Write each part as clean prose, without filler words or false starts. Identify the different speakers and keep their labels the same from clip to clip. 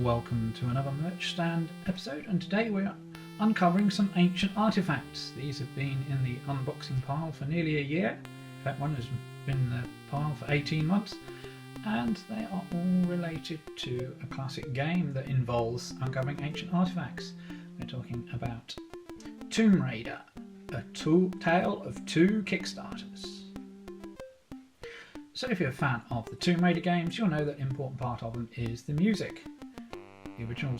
Speaker 1: Welcome to another merch stand episode, and today we're uncovering some ancient artifacts. These have been in the unboxing pile for nearly a year. In fact, one has been in the pile for 18 months, and they are all related to a classic game that involves uncovering ancient artifacts. We're talking about Tomb Raider, a tale of two Kickstarters. So if you're a fan of the Tomb Raider games, you'll know that an important part of them is the music. The original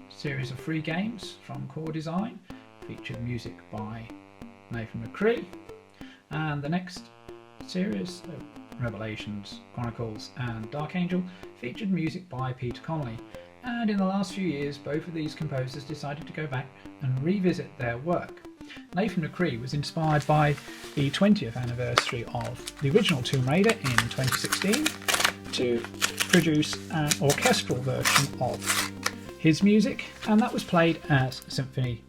Speaker 1: series of 3 games from Core Design featured music by Nathan McCree, and the next series, Revelations, Chronicles and Dark Angel, featured music by Connelly. And in the last few years, both of these composers decided to go back and revisit their work. Nathan McCree was inspired by the 20th anniversary of the original Tomb Raider in 2016 to produce an orchestral version of his music, and that was played as a symphony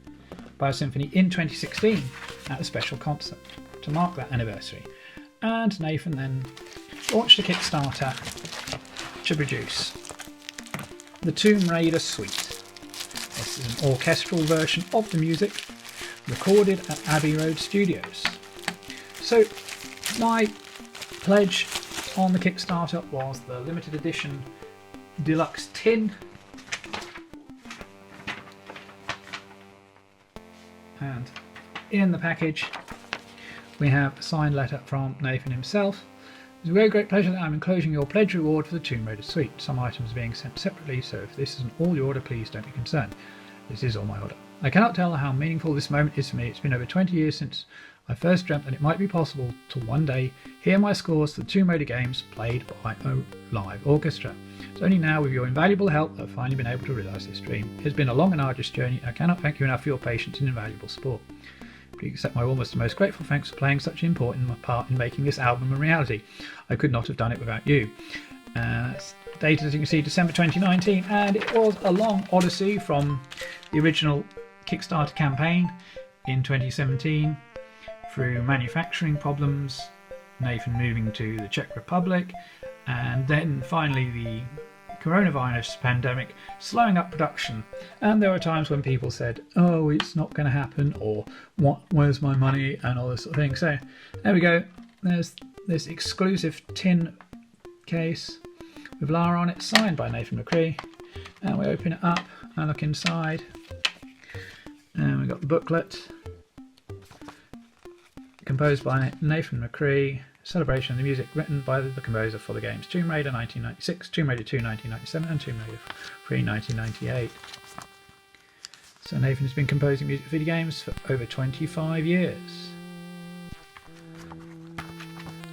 Speaker 1: in 2016 at a special concert to mark that anniversary. And Nathan then launched a Kickstarter to produce the Tomb Raider Suite. This is an orchestral version of the music recorded at Abbey Road Studios. So my pledge on the Kickstarter was the limited edition deluxe tin, and in the package we have a signed letter from Nathan himself. It's a very great pleasure that I'm enclosing your pledge reward for the Tomb Raider Suite. Some items are being sent separately, so if this isn't all your order, please don't be concerned. This is all my order. I cannot tell how meaningful this moment is for me. It's been over 20 years since I first dreamt that it might be possible to one day hear my scores for the Tomb Raider games played by a live orchestra. It's only now, with your invaluable help, that I've finally been able to realise this dream. It has been a long and arduous journey. I cannot thank you enough for your patience and invaluable support. Please accept my warmest and most grateful thanks for playing such an important part in making this album a reality. I could not have done it without you. Dated, as you can see, December 2019, and it was a long odyssey from the original Kickstarter campaign in 2017 through manufacturing problems, Nathan moving to the Czech Republic, and then finally the coronavirus pandemic slowing up production. And there were times when people said, oh, it's not going to happen, or where's my money, and all this sort of thing. So there we go. There's this exclusive tin case with Lara on it, signed by Nathan McCree. And we open it up and look inside, and we've got the booklet, composed by Nathan McCree, celebration of the music written by the composer for the games Tomb Raider 1996, Tomb Raider 2 1997 and Tomb Raider 3 1998. So Nathan has been composing music for video games for over 25 years.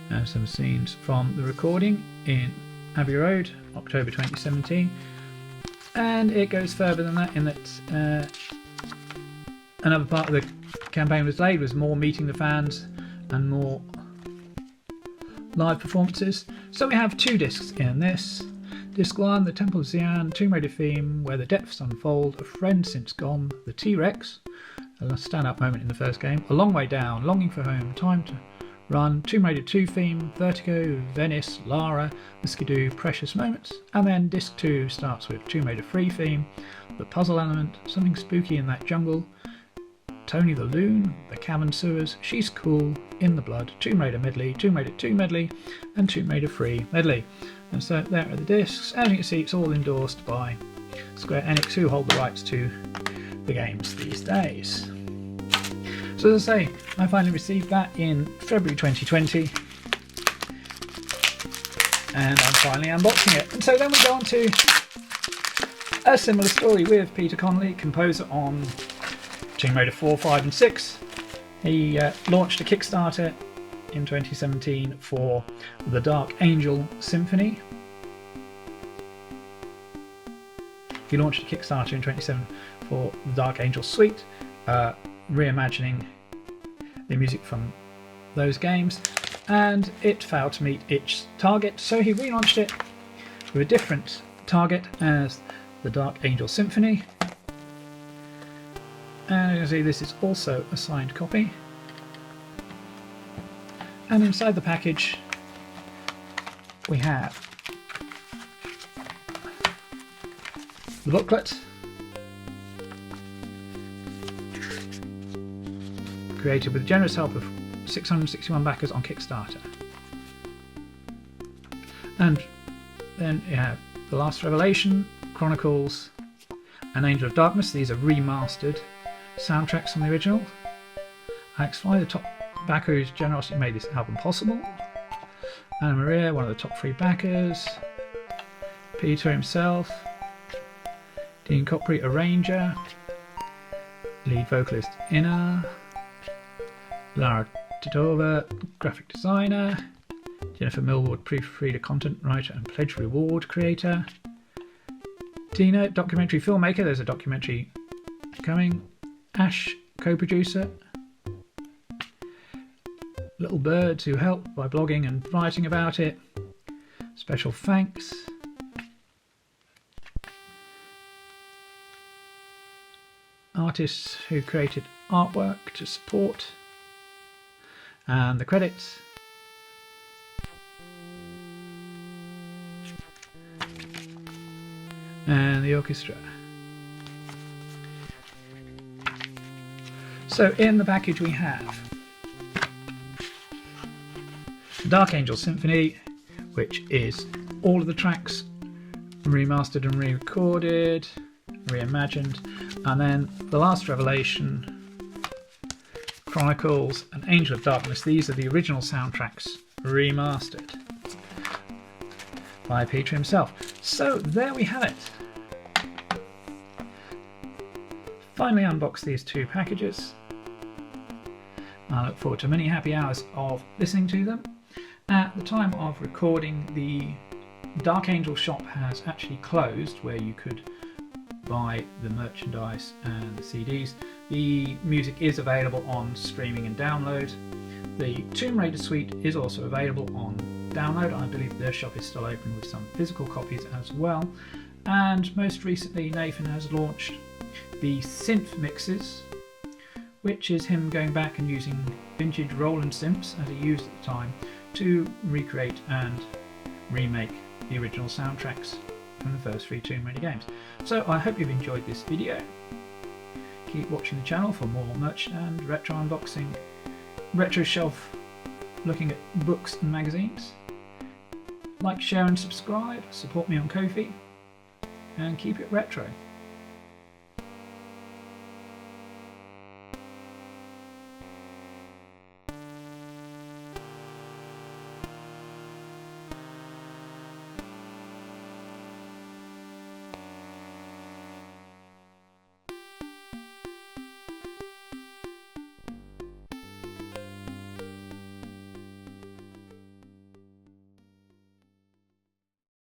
Speaker 1: And some scenes from the recording in Abbey Road, October 2017. And it goes further than that, in that another part of the campaign was delayed, was more meeting the fans and more live performances. So we have 2 discs in this. Disc 1, the Temple of Xi'an, Tomb Raider theme, where the depths unfold, a friend since gone, the T-Rex, a standout moment in the first game, a long way down, longing for home, time to run, Tomb Raider 2 theme, Vertigo, Venice, Lara, the Skidoo, precious moments. And then disc 2 starts with Tomb Raider 3 theme, the puzzle element, something spooky in that jungle, Tony the Loon, the Cavern Sewers, She's Cool, In the Blood, Tomb Raider medley, Tomb Raider 2 medley, and Tomb Raider 3 medley. And so there are the discs. As you can see, it's all endorsed by Square Enix, who hold the rights to the games these days. So as I say, I finally received that in February 2020, and I'm finally unboxing it. And so then we go on to a similar story with Peter Connelly, composer on Tomb Raider 4, 5 and 6. He launched a Kickstarter in 2017 for the Dark Angel Symphony. He launched a Kickstarter in 2017 for the Dark Angel Suite, reimagining the music from those games, and it failed to meet its target, so he relaunched it with a different target as the Dark Angel Symphony. And you can see this is also a signed copy. And inside the package we have the booklet, created with the generous help of 661 backers on Kickstarter. And then you have The Last Revelation, Chronicles, and Angel of Darkness. These are remastered soundtracks from the original. Alex Fly, the top backer whose generosity made this album possible. Anna Maria, one of the top 3 backers. Peter himself. Dean Copry, arranger. Lead vocalist Ina. Lara Titova, graphic designer. Jennifer Millward, proofreader, content writer and pledge reward creator. Tina, documentary filmmaker, there's a documentary coming. Ash, co-producer. Little Birds, who helped by blogging and writing about it. Special thanks. Artists who created artwork to support. And the credits. And the orchestra. So in the package we have Dark Angel Symphony, which is all of the tracks remastered and re-recorded, reimagined, and then The Last Revelation, Chronicles, and Angel of Darkness. These are the original soundtracks remastered by Peter himself. So there we have it. Finally unboxed these 2 packages. I look forward to many happy hours of listening to them. At the time of recording, the Dark Angel shop has actually closed, where you could buy the merchandise and the CDs. The music is available on streaming and download. The Tomb Raider suite is also available on download. I believe their shop is still open with some physical copies as well. And most recently Nathan has launched the synth mixes, which is him going back and using vintage Roland synths as he used at the time to recreate and remake the original soundtracks from the first 3 Tomb Raider games. So I hope you've enjoyed this video. Keep watching the channel for more merch and retro unboxing, retro shelf looking at books and magazines. Like, share and subscribe, support me on Ko-fi, and keep it retro.